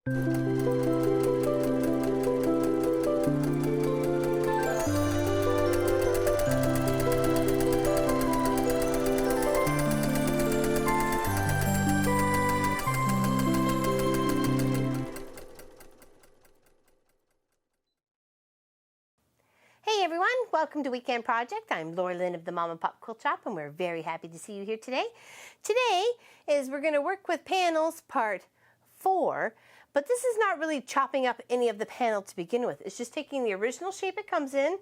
Hey everyone, welcome to Weekend Project. I'm Laura Lynn of the Mom and Pop Quilt Shop, and we're very happy to see you here today. Today is we're going to work with panels part 4, but this is not really chopping up any of the panel to begin with. It's just taking the original shape it comes in,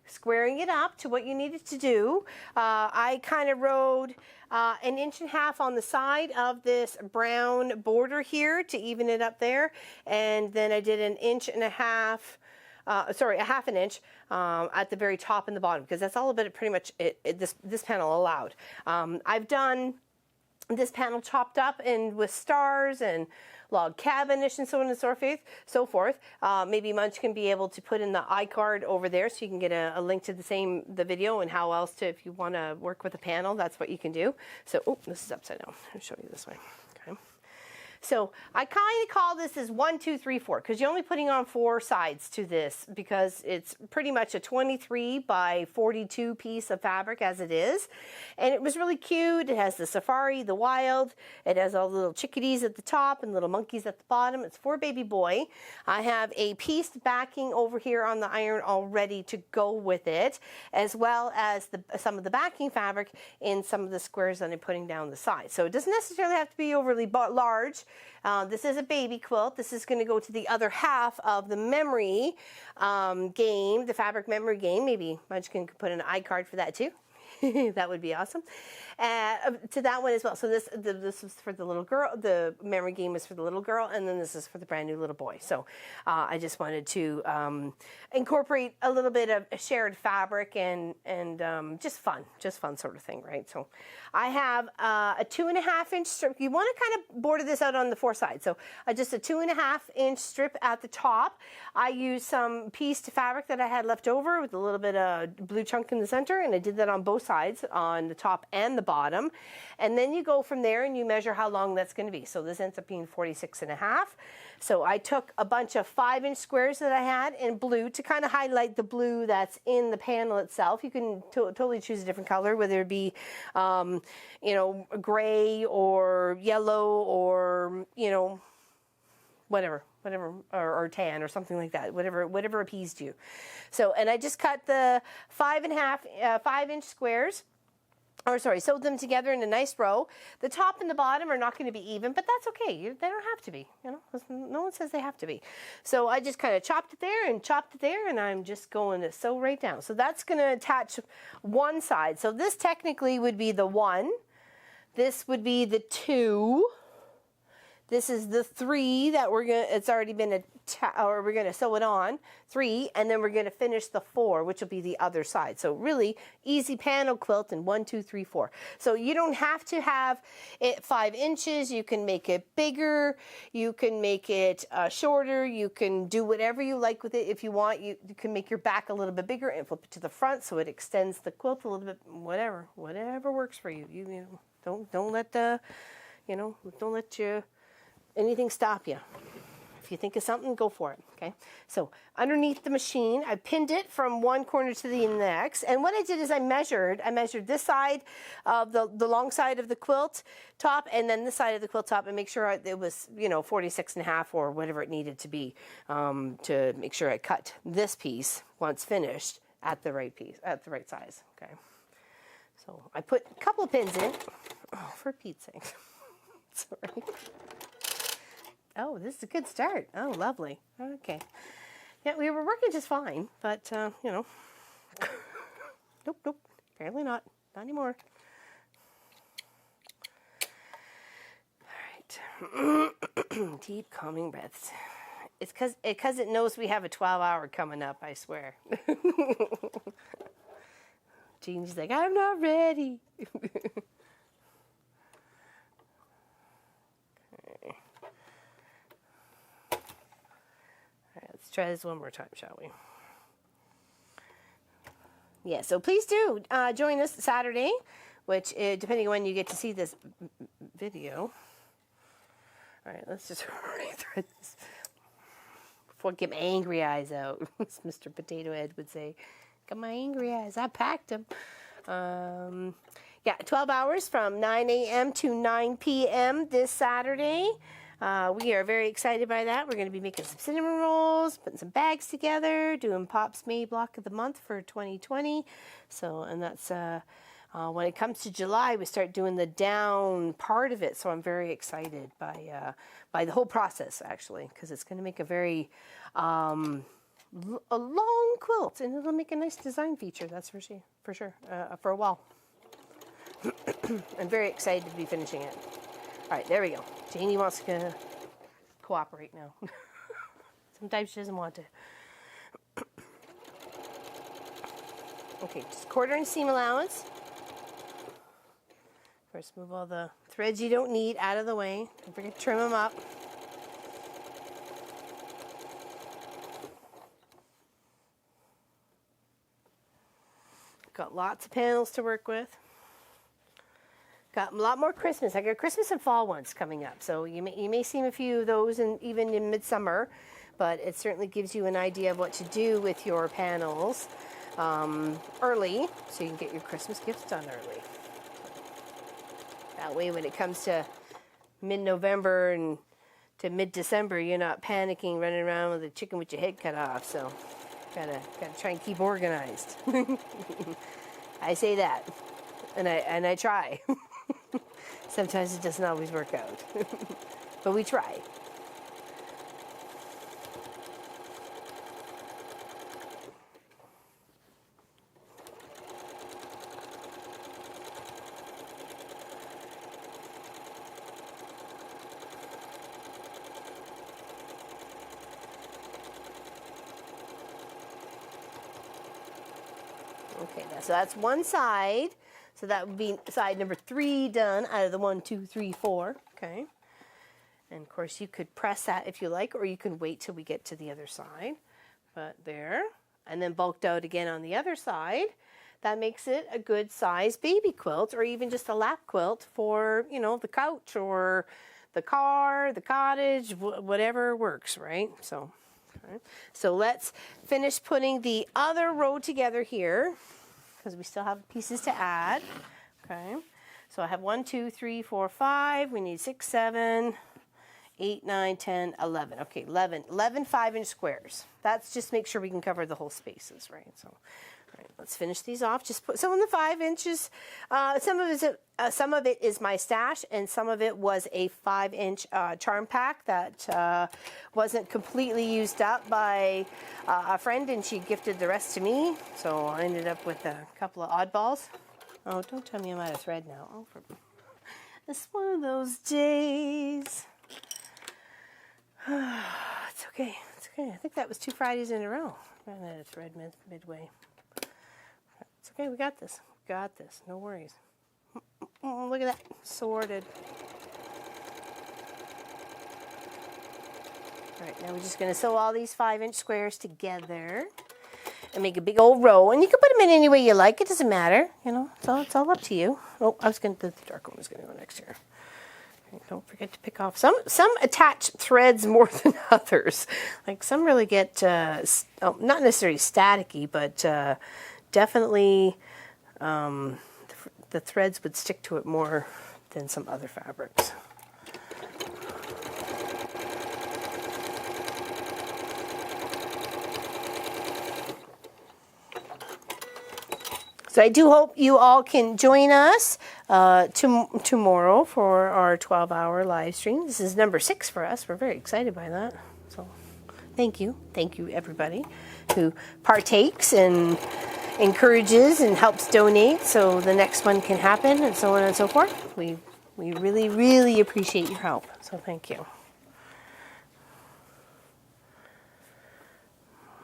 squaring it up to what you need it to do. I kind of rode 1.5 inches on the side of this brown border here to even it up there, and then I did 1.5 inches. Sorry, 1/2 inch at the very top and the bottom, because that's all of it pretty much this panel allowed. I've done this panel chopped up and with stars and log cabinish and so on and so forth. Maybe Munch can be able to put in the iCard over there so you can get a link to the video and how else to, if you want to work with a panel, that's what you can do. So, oh, this is upside down. I'll show you this way. Okay. So I kind of call this as 1, 2, 3, 4, because you're only putting on 4 sides to this, because it's pretty much a 23 by 42 piece of fabric as it is. And it was really cute. It has the safari, the wild. It has all the little chickadees at the top and little monkeys at the bottom. It's for baby boy. I have a pieced backing over here on the iron all ready to go with it, as well as some of the backing fabric in some of the squares that I'm putting down the side. So it doesn't necessarily have to be overly large. This is a baby quilt. This is going to go to the other half of the memory game, the fabric memory game. Maybe Munch can put an iCard for that too. That would be awesome. To that one as well. So this is for the little girl. The memory game is for the little girl, and then this is for the brand new little boy. So I just wanted to incorporate a little bit of shared fabric and just fun sort of thing, right? So I have a 2.5 inch strip. You want to kind of border this out on the 4 sides. So just a 2.5 inch strip at the top. I used some pieced fabric that I had left over with a little bit of blue chunk in the center, and I did that on both sides, on the top and the bottom. And then you go from there and you measure how long that's going to be. So this ends up being 46.5. So I took a bunch of 5-inch squares that I had in blue to kind of highlight the blue that's in the panel itself. You can totally choose a different color, whether it be, you know, gray or yellow or, you know, whatever, or tan or something like that, whatever appeased you. So, and I just cut the 5-inch squares, or sorry, sewed them together in a nice row. The top and the bottom are not going to be even, but that's okay. They don't have to be, you know, no one says they have to be. So I just kind of chopped it there and chopped it there, and I'm just going to sew right down. So that's going to attach one side. So this technically would be the 1. This would be the 2. This is the 3 that it's already been or we're gonna sew it on, 3, and then we're gonna finish the 4, which will be the other side. So really easy panel quilt in 1, 2, 3, 4. So you don't have to have it 5 inches. You can make it bigger. You can make it shorter. You can do whatever you like with it. If you want, you can make your back a little bit bigger and flip it to the front so it extends the quilt a little bit. Whatever works for you. You know, don't let anything stop you. If you think of something, go for it, okay? So underneath the machine, I pinned it from one corner to the next, and what I did is I measured this side of the long side of the quilt top, and then this side of the quilt top, and make sure it was, you know, 46.5 or whatever it needed to be, to make sure I cut this piece once finished at the right size, okay? So I put a couple of pins in. Oh, for Pete's sake. Sorry. Oh, this is a good start. Oh, lovely. Okay. Yeah, we were working just fine, but, you know. Nope. Apparently not. Not anymore. All right. Deep, calming breaths. It's because it knows we have a 12-hour coming up, I swear. Jean's like, I'm not ready. Try this one more time, shall we? Yeah, so please do join us Saturday, which, depending on when you get to see this video. All right, let's just rethread this. before I get my angry eyes out, as Mr. Potato Head would say. Got my angry eyes. I packed them. Yeah, 12 hours from 9 a.m. to 9 p.m. this Saturday. We are very excited by that. We're going to be making some cinnamon rolls, putting some bags together, doing Pop's May Block of the Month for 2020. So, and that's when it comes to July, we start doing the down part of it. So I'm very excited by the whole process, actually, because it's going to make a very a long quilt, and it'll make a nice design feature. That's for sure, for a while. I'm very excited to be finishing it. All right, there we go. Janie wants to cooperate now. Sometimes she doesn't want to. Okay, just 1/4 inch seam allowance. First, move all the threads you don't need out of the way. Don't forget to trim them up. Got lots of panels to work with. Got a lot more Christmas. I got Christmas and fall ones coming up. So you may see a few of those even in midsummer, but it certainly gives you an idea of what to do with your panels early, so you can get your Christmas gifts done early. That way when it comes to mid-November and to mid-December, you're not panicking, running around with a chicken with your head cut off. So gotta try and keep organized. I say that, and I try. Sometimes it doesn't always work out, but we try. Okay, so that's one side. So that would be side number 3 done out of the 1, 2, 3, 4. Okay. And of course you could press that if you like, or you can wait till we get to the other side. But there. And then bulked out again on the other side. That makes it a good size baby quilt, or even just a lap quilt for, you know, the couch or the car, the cottage, whatever works, right? So, okay. So let's finish putting the other row together here, because we still have pieces to add. Okay, so I have 1, 2, 3, 4, 5. We need 6, 7, 8, 9, 10, 11. Okay, 11 5-inch squares. That's just make sure we can cover the whole spaces, right? So, all right, let's finish these off. Just put some of the 5 inches. Some of it is my stash, and some of it was a 5-inch charm pack that wasn't completely used up by a friend, and she gifted the rest to me. So I ended up with a couple of oddballs. Oh, don't tell me I'm out of thread now. Oh, it's one of those days. It's okay. It's okay. I think that was 2 Fridays in a row. I ran out of thread midway. It's okay. We got this. Got this. No worries. Oh, look at that. Sorted. All right, now we're just going to sew all these 5-inch squares together and make a big old row. And you can put them in any way you like. It doesn't matter. You know, it's all up to you. Oh, the dark one was going to go next here. Okay, don't forget to pick off. Some attach threads more than others. Like some really get, not necessarily staticky, but definitely the threads would stick to it more than some other fabrics. So I do hope you all can join us tomorrow for our 12-hour live stream. This is number 6 for us. We're very excited by that. So thank you. Thank you, everybody who partakes and encourages and helps donate so the next one can happen, and so on and so forth. We really, really appreciate your help. So thank you.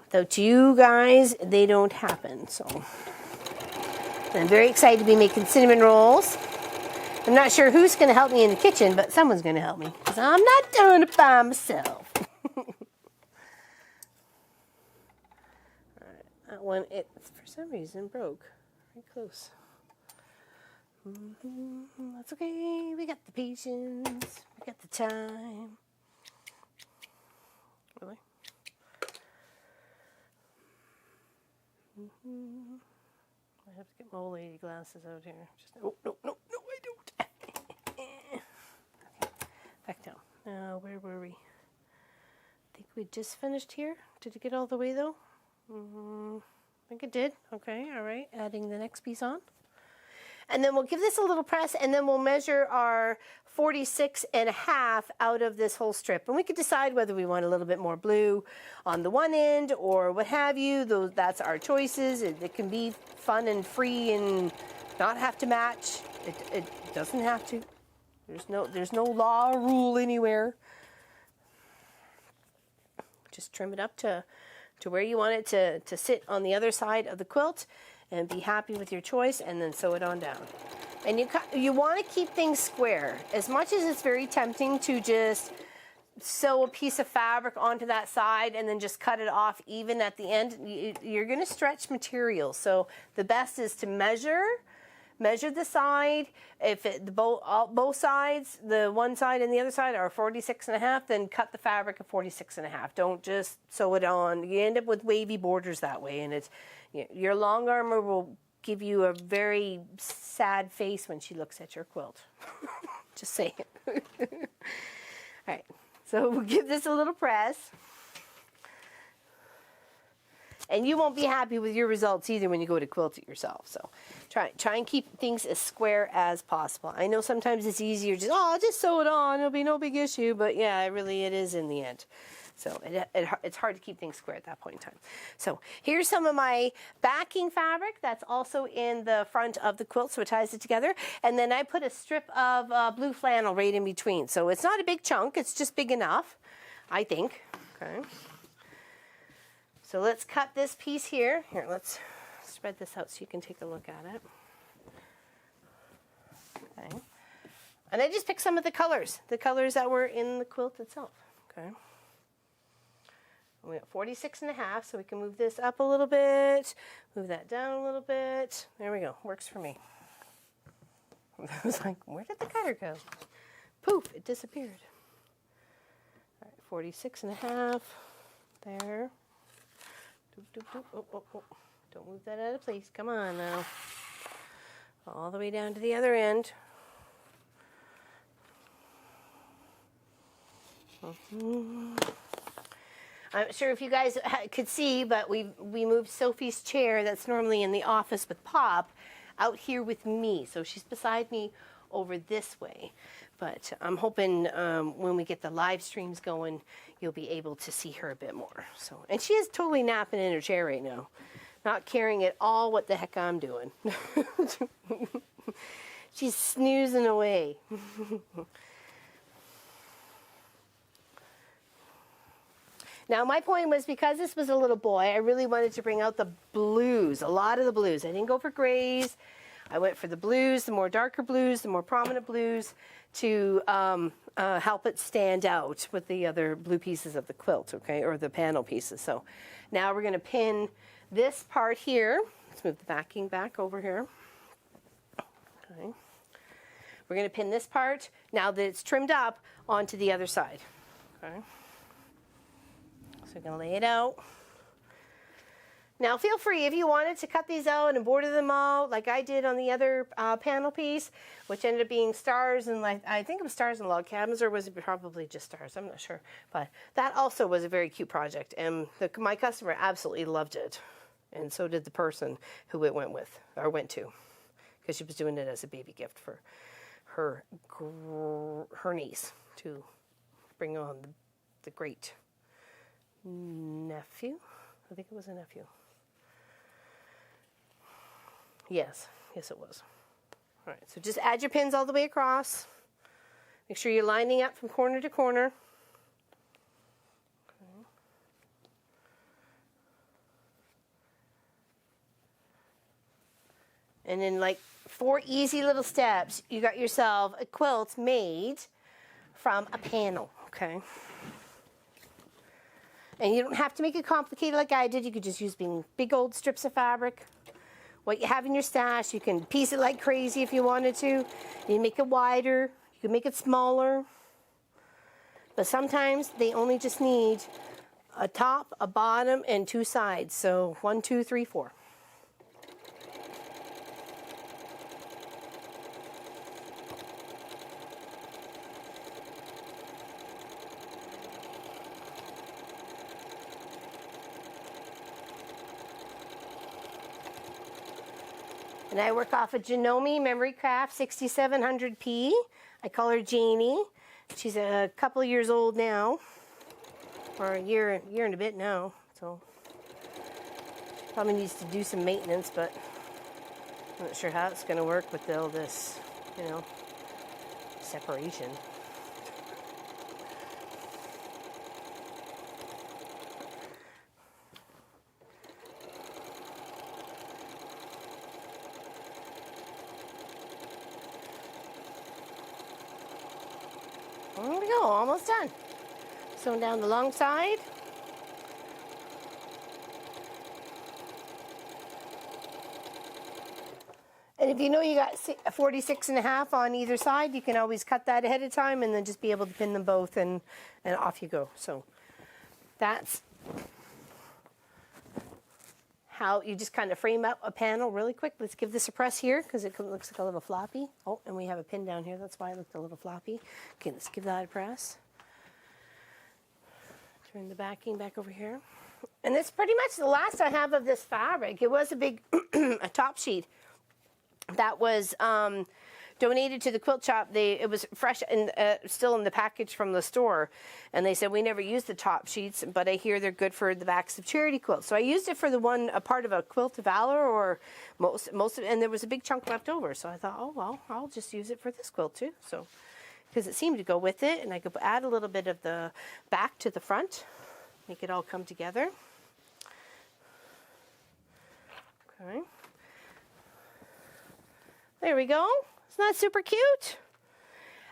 Without you guys, they don't happen. So I'm very excited to be making cinnamon rolls. I'm not sure who's going to help me in the kitchen, but someone's going to help me, because I'm not doing it by myself. Alright, that one, it for some reason broke. Very close. That's okay. We got the patience. We got the time. Really? I have to get my old lady glasses out here. Just, oh, no, no, no, I don't. Okay, back down. Now, where were we? I think we just finished here. Did it get all the way though? I think it did. Okay, all right. Adding the next piece on. And then we'll give this a little press, and then we'll measure our 46.5 out of this whole strip. And we could decide whether we want a little bit more blue on the one end or what have you. That's our choices. It can be fun and free and not have to match. It doesn't have to. There's no law or rule anywhere. Just trim it up to where you want it to sit on the other side of the quilt, and be happy with your choice, and then sew it on down. And you want to keep things square. As much as it's very tempting to just sew a piece of fabric onto that side and then just cut it off even at the end, you're going to stretch material. So the best is to measure the side. If both sides, the one side and the other side, are 46.5, then cut the fabric at 46.5. Don't just sew it on. You end up with wavy borders that way, and your long armor will give you a very sad face when she looks at your quilt. Just saying. All right, so we'll give this a little press. And you won't be happy with your results either when you go to quilt it yourself. So try and keep things as square as possible. I know sometimes it's easier just, I'll just sew it on, it'll be no big issue, but yeah, it is in the end. So it's hard to keep things square at that point in time. So here's some of my backing fabric that's also in the front of the quilt, so it ties it together. And then I put a strip of blue flannel right in between. So it's not a big chunk, it's just big enough, I think. Okay. So let's cut this piece here. Here, let's spread this out so you can take a look at it. Okay. And I just picked some of the colors that were in the quilt itself. Okay. We got 46.5, so we can move this up a little bit, move that down a little bit. There we go, works for me. I was like, where did the cutter go? Poof, it disappeared. All right, 46.5, there. Doop, doop, doop. Oh, oh, oh. Don't move that out of place, come on now. All the way down to the other end. I'm not sure if you guys could see, but we moved Sophie's chair that's normally in the office with Pop out here with me. So she's beside me over this way. But I'm hoping when we get the live streams going, you'll be able to see her a bit more. So, and she is totally napping in her chair right now, not caring at all what the heck I'm doing. She's snoozing away. Now, my point was, because this was a little boy, I really wanted to bring out the blues, a lot of the blues. I didn't go for grays. I went for the blues, the more darker blues, the more prominent blues, to help it stand out with the other blue pieces of the quilt, okay, or the panel pieces. So now we're going to pin this part here. Let's move the backing back over here. Okay. We're going to pin this part, now that it's trimmed up, onto the other side. Okay. So we're going to lay it out. Now feel free, if you wanted, to cut these out and border them out like I did on the other panel piece, which ended up being stars and, like, I think it was stars and log cabins, or was it probably just stars? I'm not sure. But that also was a very cute project, and my customer absolutely loved it, and so did the person who it went with, or went to, because she was doing it as a baby gift for her niece to bring on the great nephew. I think it was a nephew. Yes, it was. All right, so just add your pins all the way across. Make sure you're lining up from corner to corner. Okay. And in like 4 easy little steps, you got yourself a quilt made from a panel, okay? And you don't have to make it complicated like I did. You could just use big old strips of fabric. What you have in your stash, you can piece it like crazy if you wanted to. You can make it wider, you can make it smaller. But sometimes they only just need a top, a bottom, and 2 sides. So 1, 2, 3, 4. And I work off a Janome Memory Craft 6700P. I call her Janie. She's a couple years old now, or a year and a bit now. So probably needs to do some maintenance, but I'm not sure how it's going to work with all this, you know, separation. There we go, almost done. Sewing down the long side. And if you know you got 46.5 on either side, you can always cut that ahead of time and then just be able to pin them both, and off you go. So that's how you just kind of frame up a panel really quick. Let's give this a press here because it looks like a little floppy. Oh, and we have a pin down here. That's why it looked a little floppy. Okay, let's give that a press. Turn the backing back over here. And that's pretty much the last I have of this fabric. It was a big a top sheet that was donated to the quilt shop. It was fresh and still in the package from the store, and they said we never use the top sheets, but I hear they're good for the backs of charity quilts. So I used it for a part of a Quilt of Valor, or most of, and there was a big chunk left over. So I thought, oh well, I'll just use it for this quilt too. So because it seemed to go with it, and I could add a little bit of the back to the front, make it all come together. Okay. There we go. Isn't that super cute?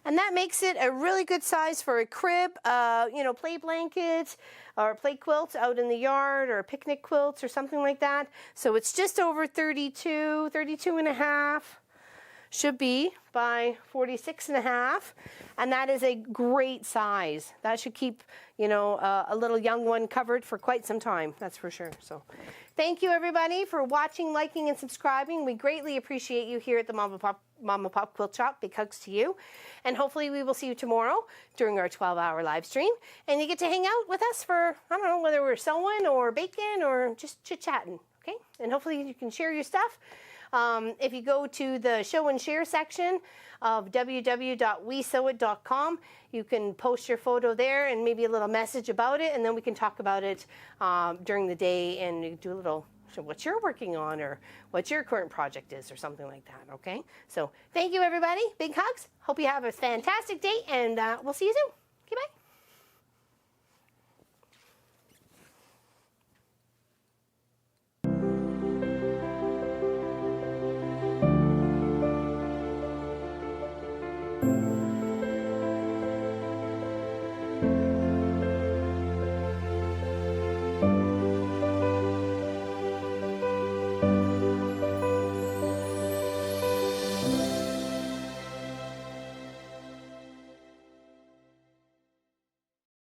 And that makes it a really good size for a crib, you know, play blanket or play quilts out in the yard, or picnic quilts or something like that. So it's just over 32 and a half. Should be by 46.5, and that is a great size. That should keep, you know, a little young one covered for quite some time, that's for sure. So thank you everybody for watching, liking, and subscribing. We greatly appreciate you here at the Mama Pop Quilt Shop. Big hugs to you, and hopefully we will see you tomorrow during our 12-hour live stream, and you get to hang out with us for, I don't know, whether we're sewing or baking or just chit-chatting, okay? And hopefully you can share your stuff. If you go to the show and share section of www.wesewit.com, you can post your photo there and maybe a little message about it, and then we can talk about it during the day and do a little, so what you're working on or what your current project is or something like that, okay? So thank you everybody. Big hugs. Hope you have a fantastic day, and we'll see you soon.